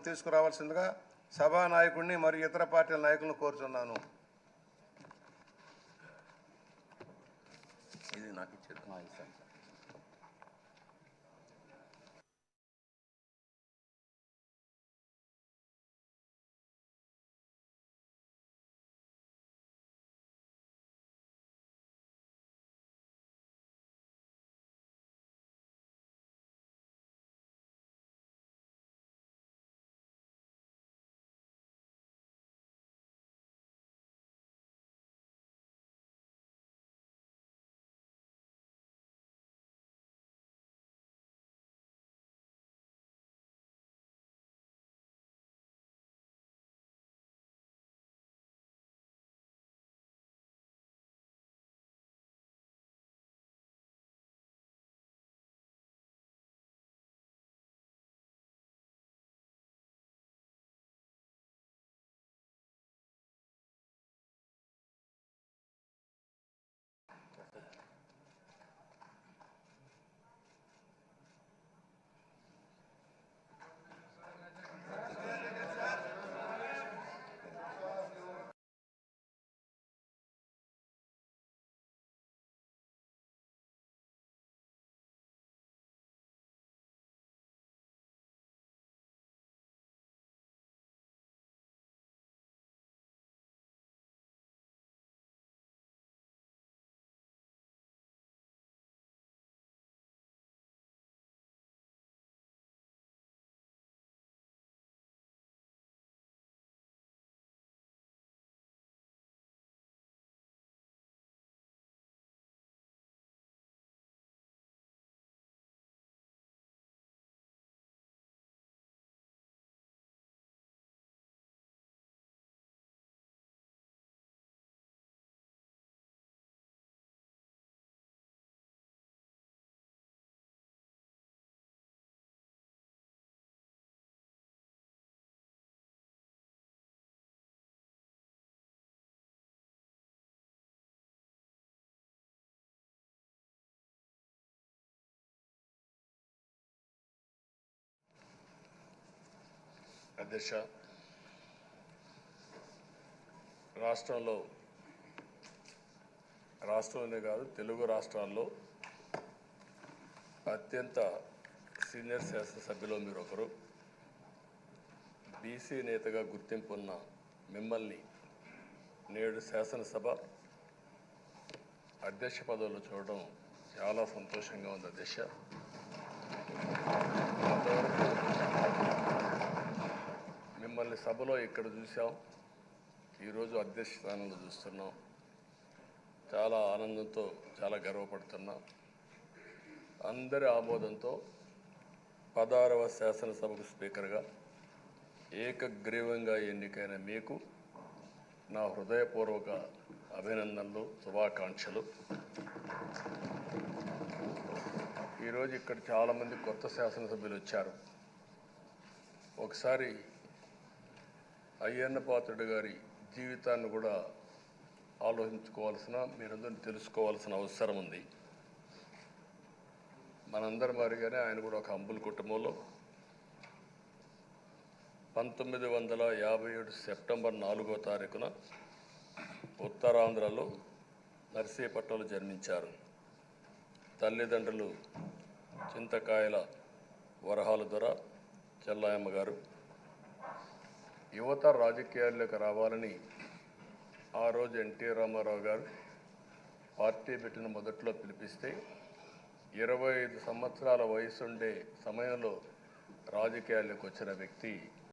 తీసుకురావాల్సిందిగా సభానాయకుడిని మరియు ఇతర పార్టీల నాయకులను కోరుతున్నాను. ఇది నాకు ఇచ్చేది. అధ్యక్ష, రాష్ట్రంలోనే కాదు తెలుగు రాష్ట్రాల్లో అత్యంత సీనియర్ శాసనసభ్యులు మీరు ఒకరు. బీసీ నేతగా గుర్తింపు ఉన్న మిమ్మల్ని నేడు శాసనసభ అధ్యక్ష పదవిలో చూడడం చాలా సంతోషంగా ఉంది. అధ్యక్ష, మిమ్మల్ని సభలో ఇక్కడ చూసాం, ఈరోజు అధ్యక్ష స్థానంలో చూస్తున్నాం. చాలా ఆనందంతో చాలా గర్వపడుతున్నాం. అందరి ఆమోదంతో 16వ శాసనసభకు స్పీకర్గా ఏకగ్రీవంగా ఎన్నికైన మీకు నా హృదయపూర్వక అభినందనలు, శుభాకాంక్షలు. ఈరోజు ఇక్కడ చాలామంది కొత్త శాసనసభ్యులు వచ్చారు. ఒకసారి అయ్యన్న పాత్రుడు గారి జీవితాన్ని కూడా ఆలోచించుకోవాల్సిన, మీరందరూ తెలుసుకోవాల్సిన అవసరం ఉంది. మనందరి మాదిరిగానే ఆయన కూడా ఒక హంబుల్ కుటుంబంలో 1957 సెప్టెంబర్ 4వ తారీఖున ఉత్తరాంధ్రలో నర్సీపట్నంలో జన్మించారు. తల్లిదండ్రులు చింతకాయల వరహాల దొర చెల్లాయమ్మ గారు. యువత రాజకీయాల్లోకి రావాలని ఆ రోజు ఎన్టీ రామారావు గారు పార్టీ పెట్టిన మొదట్లో పిలిపిస్తే 25 సంవత్సరాల వయసుండే సమయంలో రాజకీయాల్లోకి వచ్చిన వ్యక్తి